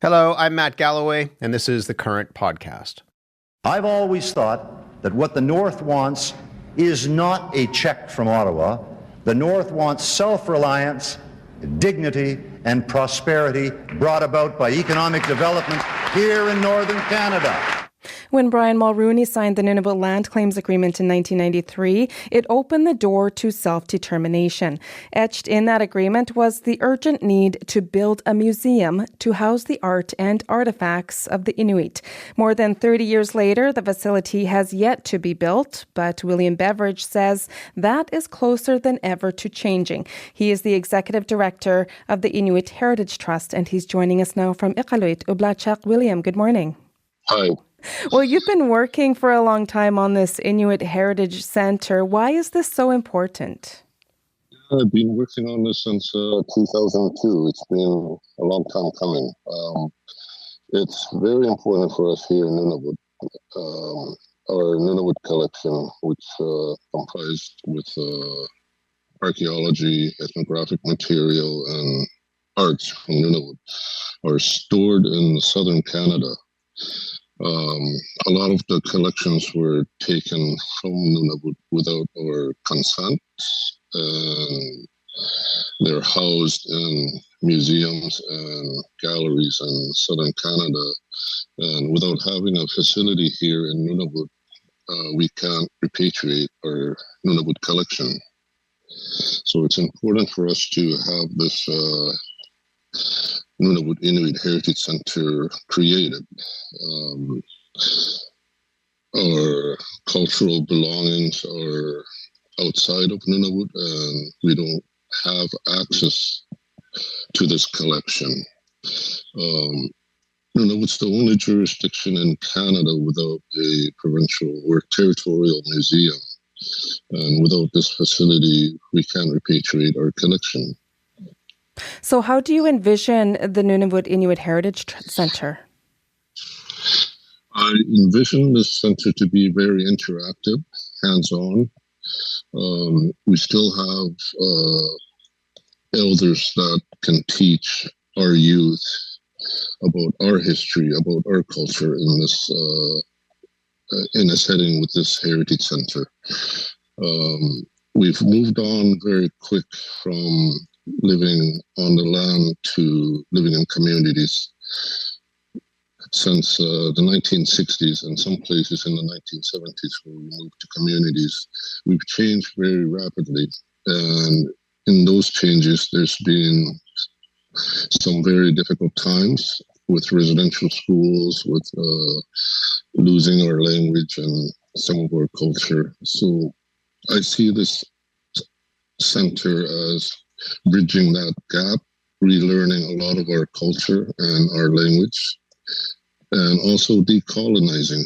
Hello, I'm Matt Galloway, and this is the Current Podcast. I've always thought that what the North wants is not a check from Ottawa. The North wants self-reliance, dignity, and prosperity brought about by economic development here in Northern Canada. When Brian Mulrooney signed the Nunavut Land Claims Agreement in 1993, it opened the door to self-determination. Etched in that agreement was the urgent need to build a museum to house the art and artifacts of the Inuit. More than 30 years later, the facility has yet to be built, but William Beveridge says that is closer than ever to changing. He is the executive director of the Inuit Heritage Trust, and he's joining us now from Iqaluit. Ublachak. William, good morning. Hi. Well, you've been working for a long time on this Inuit Heritage Centre. Why is this so important? I've been working on this since 2002. It's been a long time coming. It's very important for us here in Nunavut. Our Nunavut collection, which comprised with archaeology, ethnographic material, and arts from Nunavut, are stored in southern Canada. A lot of the collections were taken from Nunavut without our consent, and they're housed in museums and galleries in southern Canada. And without having a facility here in Nunavut, we can't repatriate our Nunavut collection. So it's important for us to have this Nunavut Inuit Heritage Centre created. Our cultural belongings are outside of Nunavut, and we don't have access to this collection. Nunavut's the only jurisdiction in Canada without a provincial or territorial museum. And without this facility, we can't repatriate our collection. So how do you envision the Nunavut Inuit Heritage Centre? I envision this centre to be very interactive, hands-on. We still have elders that can teach our youth about our history, about our culture in this in a setting with this heritage centre. We've moved on very quick from living on the land to living in communities. Since the 1960s and some places in the 1970s where we moved to communities, we've changed very rapidly. And in those changes, there's been some very difficult times with residential schools, with losing our language and some of our culture. So I see this center as bridging that gap, relearning a lot of our culture and our language, and also decolonizing,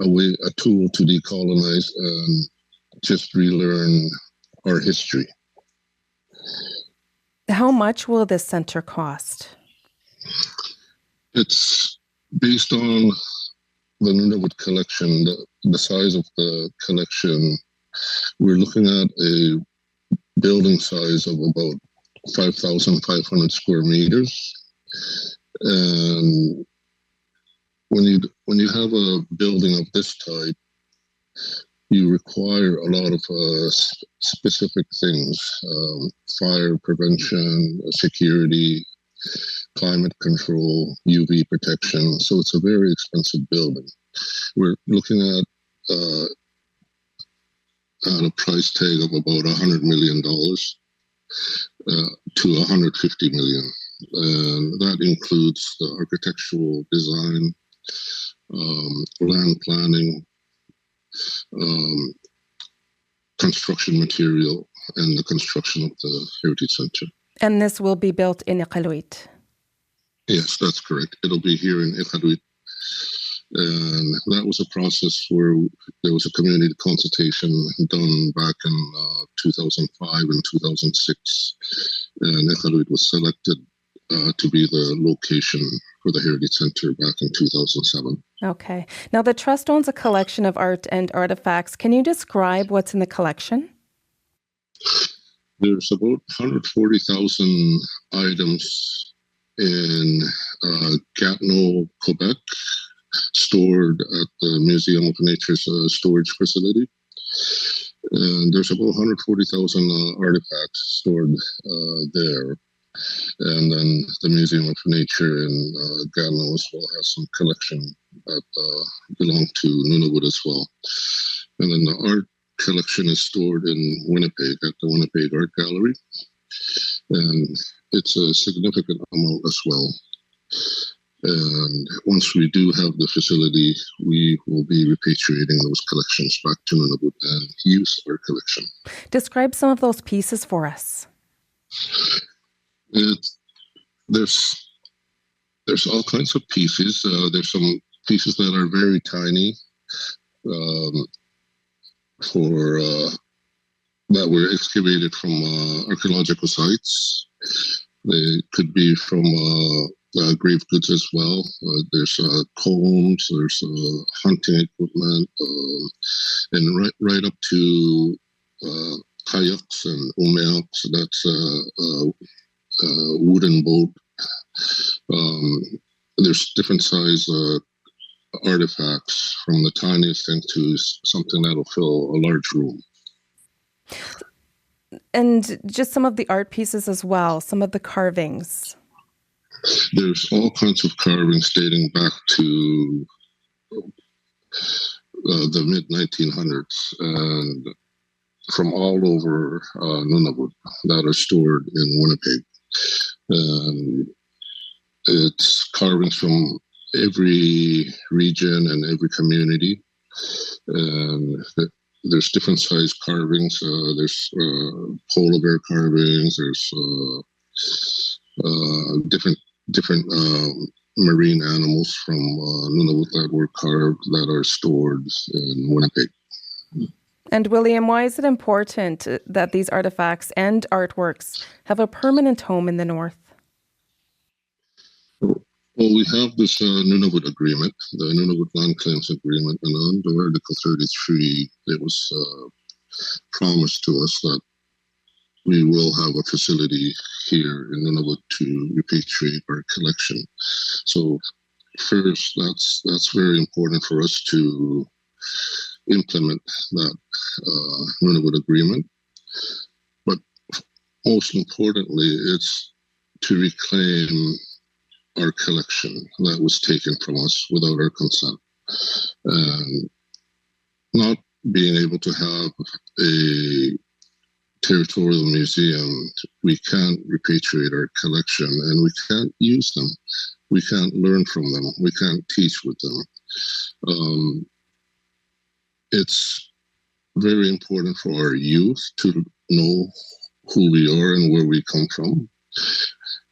a tool to decolonize and just relearn our history. How much will this center cost? It's based on the Nunavut collection, the size of the collection. We're looking at a building size of about 5,500 square meters. And when you have a building of this type, you require a lot of specific things: fire prevention, security, climate control, UV protection. So it's a very expensive building. We're looking at a price tag of about $100 million to $150 million. And that includes the architectural design, land planning, construction material, and the construction of the Heritage Centre. And this will be built in Iqaluit? Yes, that's correct. It'll be here in Iqaluit. And that was a process where there was a community consultation done back in 2005 and 2006. And Iqaluit was selected to be the location for the Heritage Centre back in 2007. Okay. Now, the Trust owns a collection of art and artifacts. Can you describe what's in the collection? There's about 140,000 items in Gatineau, Quebec, stored at the Museum of Nature's storage facility. And there's about 140,000 artifacts stored there. And then the Museum of Nature in Gatineau as well has some collection that belong to Nunavut as well. And then the art collection is stored in Winnipeg at the Winnipeg Art Gallery. And it's a significant amount as well. And once we do have the facility, we will be repatriating those collections back to Nunavut and use our collection. Describe some of those pieces for us. There's all kinds of pieces. There's some pieces that are very tiny that were excavated from archaeological sites. They could be from grave goods as well. There's combs, there's hunting equipment, and right up to kayaks and umeaks. That's a wooden boat. There's different size artifacts, from the tiniest thing to something that'll fill a large room. And just some of the art pieces as well, some of the carvings. There's all kinds of carvings dating back to the mid-1900s and from all over Nunavut that are stored in Winnipeg. It's carvings from every region and every community. And there's different size carvings. There's polar bear carvings. There's different marine animals from Nunavut that were carved that are stored in Winnipeg. And William, why is it important that these artifacts and artworks have a permanent home in the North? Well, we have this Nunavut Agreement, the Nunavut Land Claims Agreement, and under Article 33, it was promised to us that we will have a facility here in Nunavut to repatriate our collection. So first, that's very important for us to implement that Nunavut Agreement. But most importantly, it's to reclaim our collection that was taken from us without our consent. And not being able to have a territorial museum, we can't repatriate our collection and we can't use them. We can't learn from them. We can't teach with them. It's very important for our youth to know who we are and where we come from.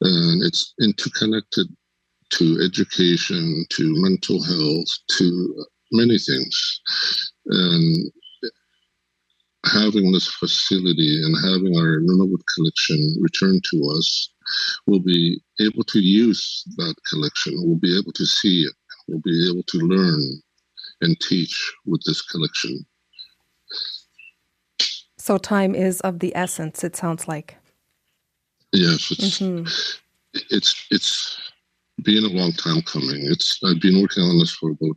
And it's interconnected to education, to mental health, to many things. And having this facility and having our Nunavut collection returned to us, we'll be able to use that collection. We'll be able to see it. We'll be able to learn and teach with this collection. So time is of the essence, it sounds like. Yes, it's been a long time coming. I've been working on this for about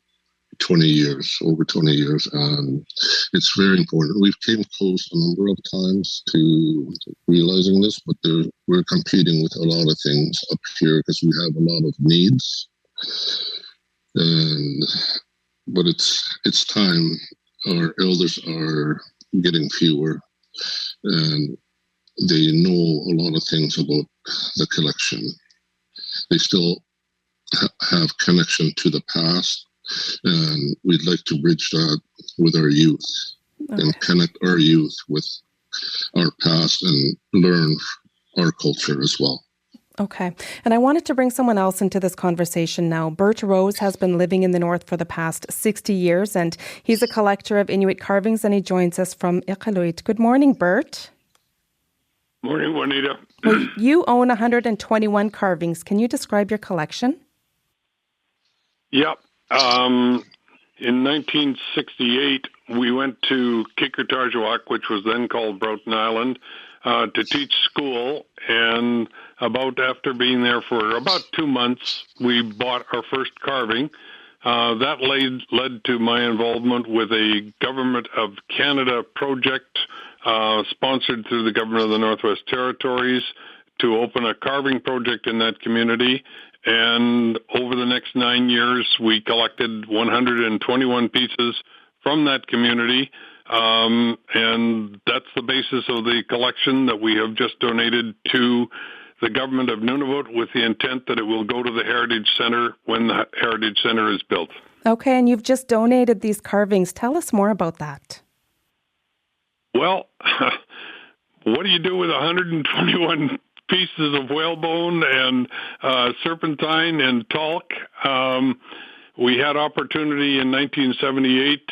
20 years, over 20 years, and it's very important. We've came close a number of times to realizing this, but we're competing with a lot of things up here because we have a lot of needs. But it's time. Our elders are getting fewer, and they know a lot of things about the collection. They still have connection to the past, and we'd like to bridge that with our youth and connect our youth with our past and learn our culture as well. Okay. And I wanted to bring someone else into this conversation now. Bert Rose has been living in the North for the past 60 years, and he's a collector of Inuit carvings, and he joins us from Iqaluit. Good morning, Bert. Morning, Juanita. Well, you own 121 carvings. Can you describe your collection? Yep. In 1968, we went to Kikartarjuaq, which was then called Broughton Island, to teach school, and after being there for about 2 months, we bought our first carving. That led to my involvement with a Government of Canada project sponsored through the Government of the Northwest Territories to open a carving project in that community. And over the next 9 years, we collected 121 pieces from that community. And that's the basis of the collection that we have just donated to the government of Nunavut, with the intent that it will go to the Heritage Centre when the Heritage Centre is built. Okay, and you've just donated these carvings. Tell us more about that. Well, what do you do with 121 pieces of whalebone and serpentine and talc? We had opportunity in 1978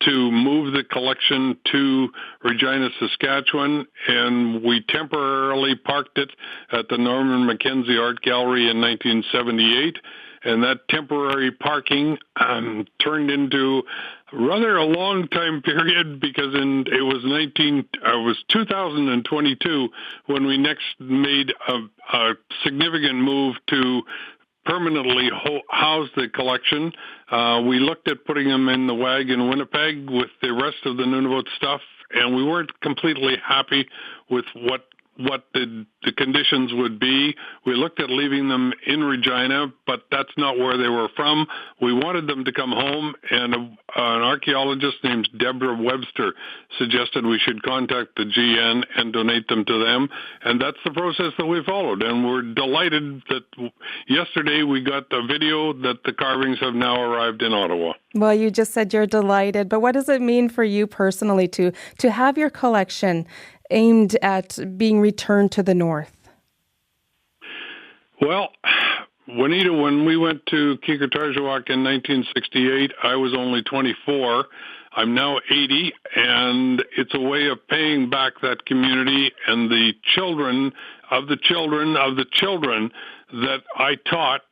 to move the collection to Regina, Saskatchewan, and we temporarily parked it at the Norman Mackenzie Art Gallery in 1978. And that temporary parking turned into rather a long time period, because it was 2022 when we next made a significant move to permanently house the collection. We looked at putting them in the WAG in Winnipeg with the rest of the Nunavut stuff, and we weren't completely happy with what the conditions would be. We looked at leaving them in Regina, but that's not where they were from. We wanted them to come home, and an archaeologist named Deborah Webster suggested we should contact the GN and donate them to them, and that's the process that we followed. And we're delighted that yesterday we got the video that the carvings have now arrived in Ottawa. Well, you just said you're delighted, but what does it mean for you personally to have your collection aimed at being returned to the North? Well, Juanita, when we went to Kikatarjuak in 1968, I was only 24. I'm now 80, and it's a way of paying back that community and the children of the children of the children that I taught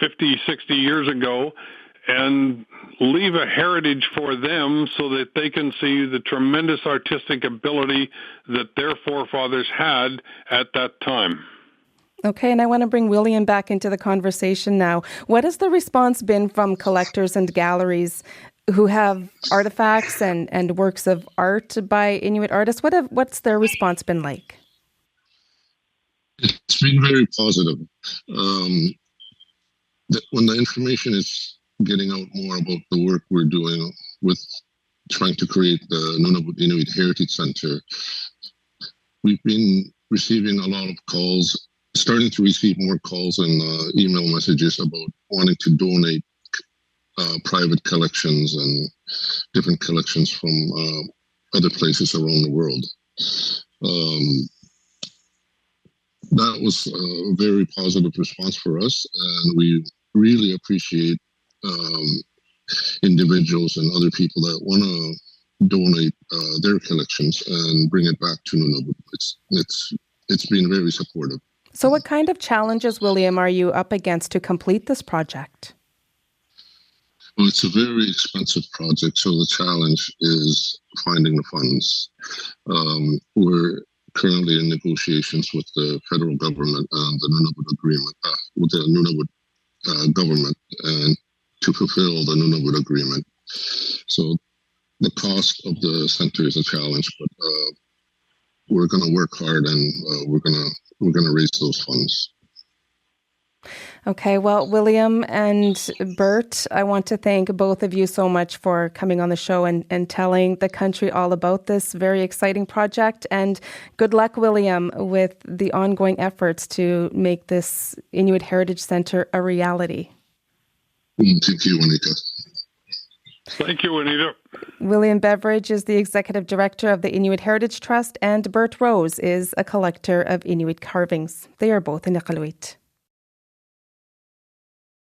50, 60 years ago, and leave a heritage for them so that they can see the tremendous artistic ability that their forefathers had at that time. Okay, and I want to bring William back into the conversation now. What has the response been from collectors and galleries who have artifacts and works of art by Inuit artists? What's their response been like? It's been very positive. When the information is getting out more about the work we're doing with trying to create the Nunavut Inuit Heritage Centre, we've been receiving a lot of calls, starting to receive more calls and email messages about wanting to donate private collections and different collections from other places around the world. That was a very positive response for us, and we really appreciate individuals and other people that want to donate their collections and bring it back to Nunavut. It's been very supportive. So what kind of challenges, William, are you up against to complete this project? Well, it's a very expensive project, so the challenge is finding the funds. We're currently in negotiations with the federal government and the Nunavut agreement, with the Nunavut government, and to fulfill the Nunavut agreement. So the cost of the center is a challenge, but we're going to work hard, and we're going to raise those funds. Okay, well, William and Bert, I want to thank both of you so much for coming on the show and telling the country all about this very exciting project. And good luck, William, with the ongoing efforts to make this Inuit Heritage Centre a reality. Thank you, Juanita. Thank you, Juanita. William Beveridge is the Executive Director of the Inuit Heritage Trust, and Bert Rose is a collector of Inuit carvings. They are both in Iqaluit.